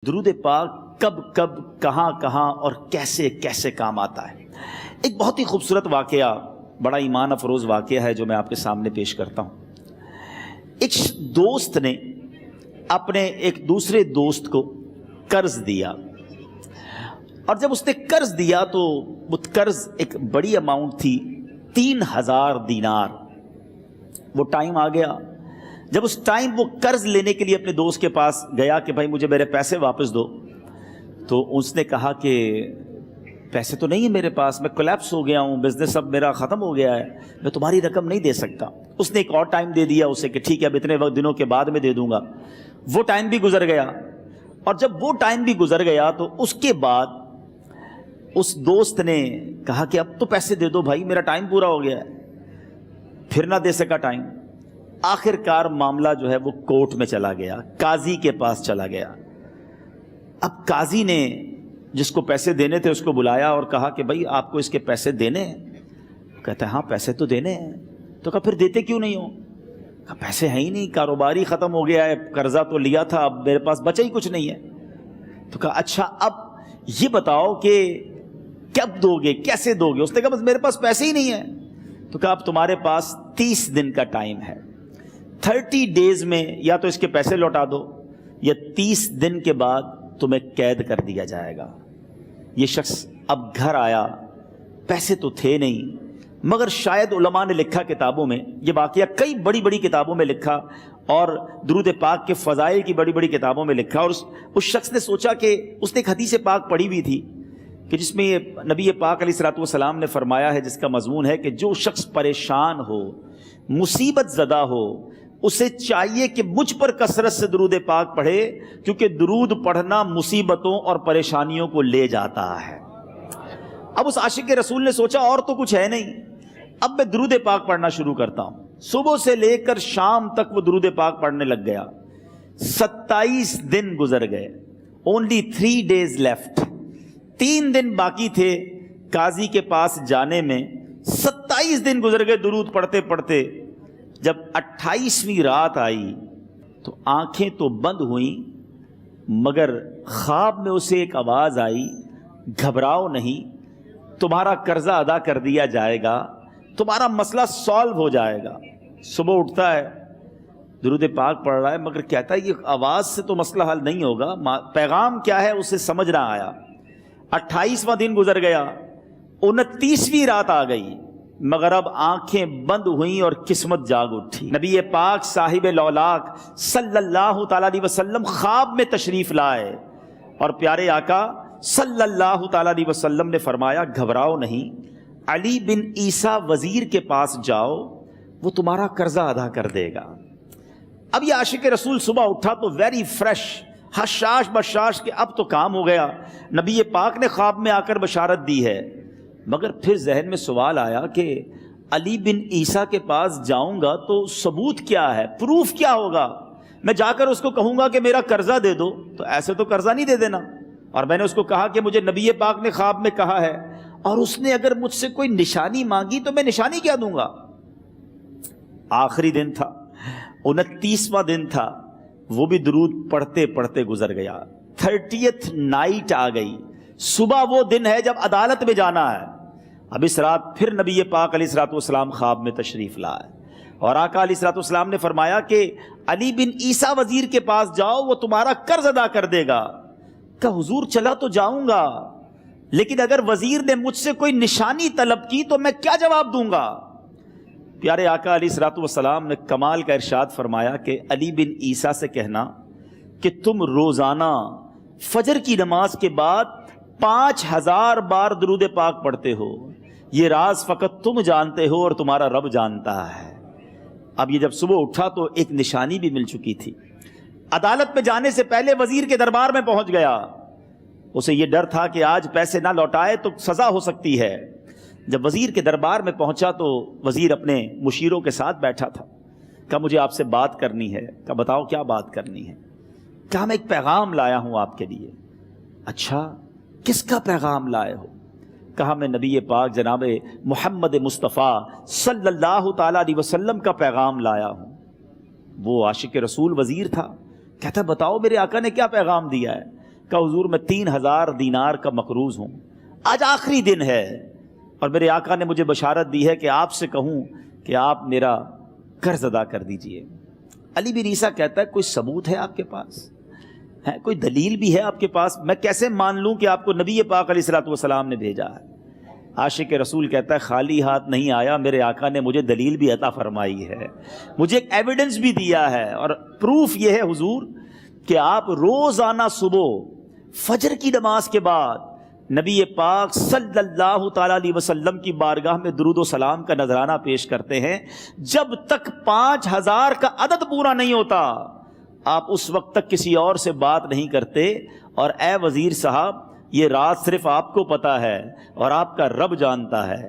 درود پاک کب کب کہاں کہاں اور کیسے کیسے کام آتا ہے۔ ایک بہت ہی خوبصورت واقعہ، بڑا ایمان افروز واقعہ ہے جو میں آپ کے سامنے پیش کرتا ہوں۔ ایک دوست نے اپنے ایک دوسرے دوست کو قرض دیا، اور جب اس نے قرض دیا تو وہ قرض ایک بڑی اماؤنٹ تھی، 3000 دینار۔ وہ ٹائم آ گیا جب اس ٹائم وہ قرض لینے کے لیے اپنے دوست کے پاس گیا کہ بھائی مجھے میرے پیسے واپس دو، تو اس نے کہا کہ پیسے تو نہیں ہے میرے پاس، میں کولیپس ہو گیا ہوں، بزنس اب میرا ختم ہو گیا ہے، میں تمہاری رقم نہیں دے سکتا۔ اس نے ایک اور ٹائم دے دیا اسے کہ ٹھیک ہے اب اتنے وقت دنوں کے بعد میں دے دوں گا۔ وہ ٹائم بھی گزر گیا، اور جب وہ ٹائم بھی گزر گیا تو اس کے بعد اس دوست نے کہا کہ اب تو پیسے دے دو بھائی، میرا ٹائم پورا ہو گیا ہے۔ پھر نہ دے سکا ٹائم۔ آخر کار معاملہ جو ہے وہ کورٹ میں چلا گیا، قاضی کے پاس چلا گیا۔ اب قاضی نے جس کو پیسے دینے تھے اس کو بلایا اور کہا کہ بھائی آپ کو اس کے پیسے دینے ہیں؟ کہتا ہے ہاں پیسے تو دینے ہیں۔ تو کہا پھر دیتے کیوں نہیں ہو؟ کہا پیسے ہیں ہی نہیں، کاروبار ہی ختم ہو گیا ہے، قرضہ تو لیا تھا، اب میرے پاس بچا ہی کچھ نہیں ہے۔ تو کہا اچھا اب یہ بتاؤ کہ کب دو گے، کیسے دو گے؟ اس نے کہا بس میرے پاس پیسے ہی نہیں ہیں۔ تو کہا اب تمہارے پاس 30 دن کا ٹائم ہے، 30 ڈیز میں یا تو اس کے پیسے لوٹا دو یا 30 دن کے بعد تمہیں قید کر دیا جائے گا۔ یہ شخص اب گھر آیا، پیسے تو تھے نہیں، مگر شاید علماء نے لکھا کتابوں میں، یہ واقعہ کئی بڑی بڑی کتابوں میں لکھا اور درود پاک کے فضائل کی بڑی بڑی کتابوں میں لکھا، اور اس شخص نے سوچا کہ اس نے ایک حدیث پاک پڑھی ہوئی تھی کہ جس میں نبی پاک علیہ الصلوۃ والسلام نے فرمایا ہے، جس کا مضمون ہے کہ جو شخص پریشان ہو، مصیبت زدہ ہو، اسے چاہیے کہ مجھ پر کثرت سے درود پاک پڑھے، کیونکہ درود پڑھنا مصیبتوں اور پریشانیوں کو لے جاتا ہے۔ اب اس عاشق رسول نے سوچا اور تو کچھ ہے نہیں، اب میں درود پاک پڑھنا شروع کرتا ہوں۔ صبح سے لے کر شام تک وہ درود پاک پڑھنے لگ گیا۔ 27 دن گزر گئے، only 3 days left، 3 دن باقی تھے قاضی کے پاس جانے میں۔ 27 دن گزر گئے درود پڑھتے پڑھتے۔ جب 28ویں رات آئی تو آنکھیں تو بند ہوئیں، مگر خواب میں اسے ایک آواز آئی، گھبراؤ نہیں، تمہارا قرضہ ادا کر دیا جائے گا، تمہارا مسئلہ سالو ہو جائے گا۔ صبح اٹھتا ہے، درود پاک پڑھ رہا ہے، مگر کہتا ہے یہ آواز سے تو مسئلہ حل نہیں ہوگا، پیغام کیا ہے اسے سمجھ نہ آیا۔ 28واں دن گزر گیا، 29ویں رات آ گئی، مگر اب آنکھیں بند ہوئیں اور قسمت جاگ اٹھی۔ نبی پاک صاحب لولاک صلی اللہ تعالیٰ علیہ وسلم خواب میں تشریف لائے، اور پیارے آقا صلی اللہ تعالیٰ علیہ وسلم نے فرمایا گھبراؤ نہیں، علی بن عیسیٰ وزیر کے پاس جاؤ، وہ تمہارا قرضہ ادا کر دے گا۔ اب یہ عاشق رسول صبح اٹھا تو ویری فریش، حشاش بشاش کہ اب تو کام ہو گیا، نبی پاک نے خواب میں آ کر بشارت دی ہے۔ مگر پھر ذہن میں سوال آیا کہ علی بن عیسیٰ کے پاس جاؤں گا تو ثبوت کیا ہے، پروف کیا ہوگا؟ میں جا کر اس کو کہوں گا کہ میرا قرضہ دے دو، تو ایسے تو قرضہ نہیں دے دینا، اور میں نے اس کو کہا کہ مجھے نبی پاک نے خواب میں کہا ہے، اور اس نے اگر مجھ سے کوئی نشانی مانگی تو میں نشانی کیا دوں گا؟ آخری دن تھا، 29واں دن تھا، وہ بھی درود پڑھتے پڑھتے گزر گیا۔ 30th نائٹ آ گئی، صبح وہ دن ہے جب عدالت میں جانا ہے۔ اب اس رات پھر نبی پاک علیہ الصلوۃ والسلام خواب میں تشریف لائے، اور آقا علیہ الصلوۃ والسلام نے فرمایا کہ علی بن عیسیٰ وزیر کے پاس جاؤ، وہ تمہارا قرض ادا کر دے گا۔ کہ حضور چلا تو جاؤں گا، لیکن اگر وزیر نے مجھ سے کوئی نشانی طلب کی تو میں کیا جواب دوں گا؟ پیارے آقا علیہ الصلوۃ والسلام نے کمال کا ارشاد فرمایا کہ علی بن عیسیٰ سے کہنا کہ تم روزانہ فجر کی نماز کے بعد 5000 بار درود پاک پڑھتے ہو، یہ راز فقط تم جانتے ہو اور تمہارا رب جانتا ہے۔ اب یہ جب صبح اٹھا تو ایک نشانی بھی مل چکی تھی۔ عدالت میں جانے سے پہلے وزیر کے دربار میں پہنچ گیا، اسے یہ ڈر تھا کہ آج پیسے نہ لوٹائے تو سزا ہو سکتی ہے۔ جب وزیر کے دربار میں پہنچا تو وزیر اپنے مشیروں کے ساتھ بیٹھا تھا۔ کہا مجھے آپ سے بات کرنی ہے۔ کہا بتاؤ کیا بات کرنی ہے؟ کہا میں ایک پیغام لایا ہوں آپ کے لیے۔ اچھا کس کا پیغام لائے ہو؟ کہا میں نبی پاک جناب محمد مصطفیٰ صلی اللہ تعالیٰ علیہ وسلم کا پیغام لایا ہوں۔ وہ عاشق رسول وزیر تھا، کہتا بتاؤ میرے آقا نے کیا پیغام دیا ہے؟ کہ حضور میں 3000 دینار کا مقروض ہوں، آج آخری دن ہے اور میرے آقا نے مجھے بشارت دی ہے کہ آپ سے کہوں کہ آپ میرا قرض ادا کر دیجئے۔ علی بن عیسیٰ کہتا ہے کوئی ثبوت ہے آپ کے پاس؟ ہے کوئی دلیل بھی ہے آپ کے پاس؟ میں کیسے مان لوں کہ آپ کو نبی پاک علیہ الصلوۃ والسلام نے بھیجا ہے؟ عاشق رسول کہتا ہے خالی ہاتھ نہیں آیا، میرے آقا نے مجھے دلیل بھی عطا فرمائی ہے، مجھے ایک ایویڈنس بھی دیا ہے، اور پروف یہ ہے حضور کہ آپ روزانہ صبح فجر کی نماز کے بعد نبی پاک صلی اللہ تعالیٰ علیہ وسلم کی بارگاہ میں درود و سلام کا نذرانہ پیش کرتے ہیں۔ جب تک 5000 کا عدد پورا نہیں ہوتا آپ اس وقت تک کسی اور سے بات نہیں کرتے، اور اے وزیر صاحب یہ راز صرف آپ کو پتہ ہے اور آپ کا رب جانتا ہے۔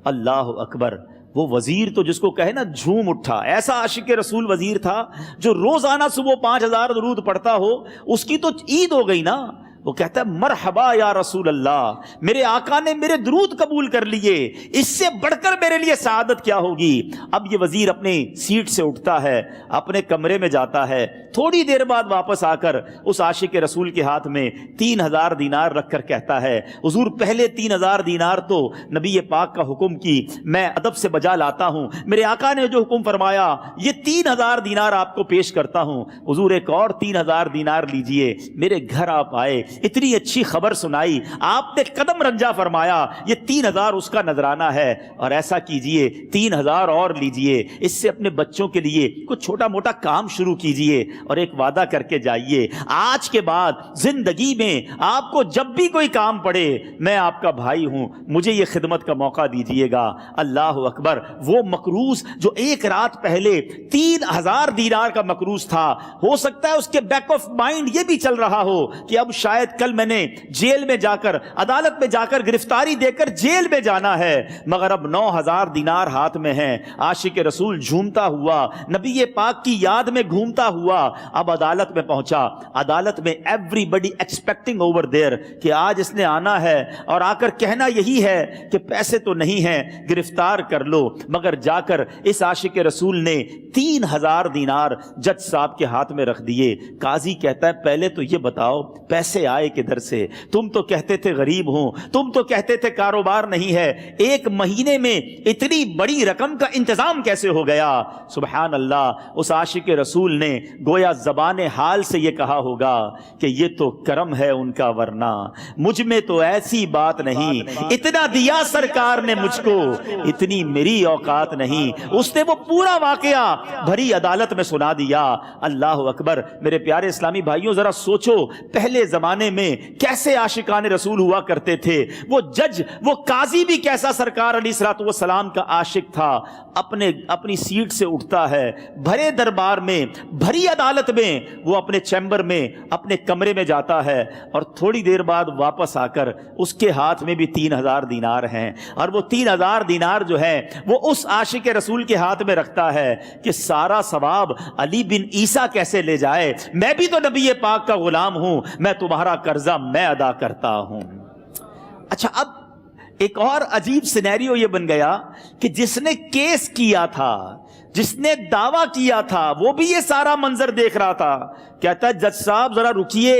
اللہ اکبر۔ وہ وزیر تو جس کو کہے نا جھوم اٹھا، ایسا عاشق رسول وزیر تھا جو روزانہ صبح 5000 درود پڑھتا ہو، اس کی تو عید ہو گئی نا۔ وہ کہتا ہے مرحبا یا رسول اللہ، میرے آقا نے میرے درود قبول کر لیے، اس سے بڑھ کر میرے لیے سعادت کیا ہوگی۔ اب یہ وزیر اپنی سیٹ سے اٹھتا ہے، اپنے کمرے میں جاتا ہے، تھوڑی دیر بعد واپس آ کر اس عاشق رسول کے ہاتھ میں 3000 دینار رکھ کر کہتا ہے حضور پہلے 3000 دینار تو نبی پاک کا حکم کی میں ادب سے بجا لاتا ہوں، میرے آقا نے جو حکم فرمایا یہ 3000 دینار آپ کو پیش کرتا ہوں، حضور ایک اور 3000 دینار لیجئے۔ میرے گھر آپ آئے، اتنی اچھی خبر سنائی، آپ نے قدم رنجا فرمایا، یہ 3000 اس کا نذرانہ ہے، اور ایسا کیجئے 3000 اور لیجئے، اس سے اپنے بچوں کے لیے کچھ چھوٹا موٹا کام شروع کیجئے، اور ایک وعدہ کر کے جائیے آج کے بعد زندگی میں آپ کو جب بھی کوئی کام پڑے میں آپ کا بھائی ہوں، مجھے یہ خدمت کا موقع دیجئے گا۔ اللہ اکبر۔ وہ مقروض جو ایک رات پہلے 3000 دینار کا مقروض تھا، ہو سکتا ہے اس کے بیک آف مائنڈ یہ بھی چل رہا ہو کہ اب شاید کل میں نے جیل میں جا کر، عدالت میں جا کر گرفتاری دے کر جیل میں جانا ہے، مگر اب 9000 دینار ہاتھ میں ہیں۔ عاشق رسول جھومتا ہوا نبی پاک کی یاد میں گھومتا ہوا اب عدالت میں پہنچا۔ عدالت میں everybody expecting over there کہ آج اس نے آنا ہے اور آ کر کہنا یہی ہے کہ پیسے تو نہیں ہیں، گرفتار کر لو، مگر جا کر اس عاشق رسول نے 3000 دینار جج صاحب کے ہاتھ میں رکھ دیے۔ قاضی کہتا ہے پہلے تو یہ بتاؤ پیسے آئے کدھر سے؟ تم تو کہتے تھے غریب ہوں، تم تو کہتے تھے کاروبار نہیں ہے، ایک مہینے میں اتنی بڑی رقم کا انتظام کیسے ہو گیا؟ سبحان اللہ۔ اس عاشق رسول نے گویا زبان حال سے یہ کہا ہوگا کہ یہ تو کرم ہے ان کا، ورنہ مجھ میں تو ایسی بات نہیں، اتنا دیا سرکار نے مجھ کو، اتنی میری اوقات نہیں۔ اس نے وہ پورا واقعہ بھری عدالت میں سنا دیا۔ اللہ اکبر۔ میرے پیارے اسلامی بھائیوں ذرا سوچو پہلے زمانے میں کیسے عاشقان رسول ہوا کرتے تھے، وہ جج، وہ قاضی بھی کیسا سرکار علیہ الصلوۃ والسلام کا عاشق تھا۔ اپنی سیٹ سے اٹھتا ہے، بھرے دربار میں، بھری عدالت میں، وہ اپنے چیمبر میں، اپنے کمرے میں جاتا ہے، اور تھوڑی دیر بعد واپس آ کر اس کے ہاتھ میں بھی 3000 دینار ہیں، اور وہ 3000 دینار جو ہے وہ اس عاشق رسول کے ہاتھ میں رکھتا ہے کہ سارا ثواب علی بن عیسیٰ کیسے لے جائے، میں بھی تو نبی پاک کا غلام ہوں، میں تمہارا قرضہ میں ادا کرتا ہوں۔ اچھا، اب ایک اور عجیب سینیریو یہ بن گیا کہ جس نے کیس کیا تھا، جس نے دعویٰ کیا تھا، وہ بھی یہ سارا منظر دیکھ رہا تھا۔ کہتا ہے جج صاحب ذرا رکیے،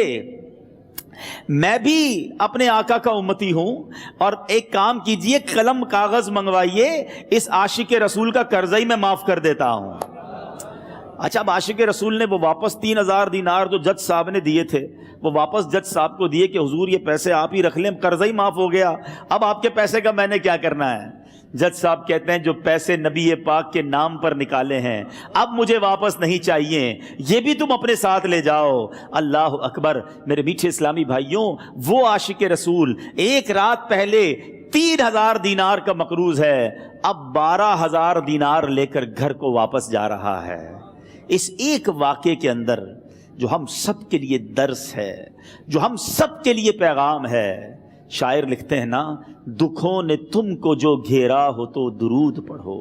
میں بھی اپنے آقا کا امتی ہوں، اور ایک کام کیجئے، قلم کاغذ منگوائیے، اس عاشق رسول کا قرضہ ہی میں معاف کر دیتا ہوں۔ اچھا، اب عاشق رسول نے وہ واپس 3000 دینار جو جج صاحب نے دیے تھے وہ واپس جج صاحب کو دیے کہ حضور یہ پیسے آپ ہی رکھ لیں، قرضہ ہی معاف ہو گیا، اب آپ کے پیسے کا میں نے کیا کرنا ہے؟ جج صاحب کہتے ہیں جو پیسے نبی پاک کے نام پر نکالے ہیں اب مجھے واپس نہیں چاہیے، یہ بھی تم اپنے ساتھ لے جاؤ۔ اللہ اکبر۔ میرے میٹھے اسلامی بھائیوں، وہ عاشق رسول ایک رات پہلے 3000 دینار کا مقروض ہے، اب 12000 دینار لے کر گھر کو واپس جا رہا ہے۔ اس ایک واقعے کے اندر جو ہم سب کے لیے درس ہے، جو ہم سب کے لیے پیغام ہے، شاعر لکھتے ہیں نا، دکھوں نے تم کو جو گھیرا ہو تو درود پڑھو،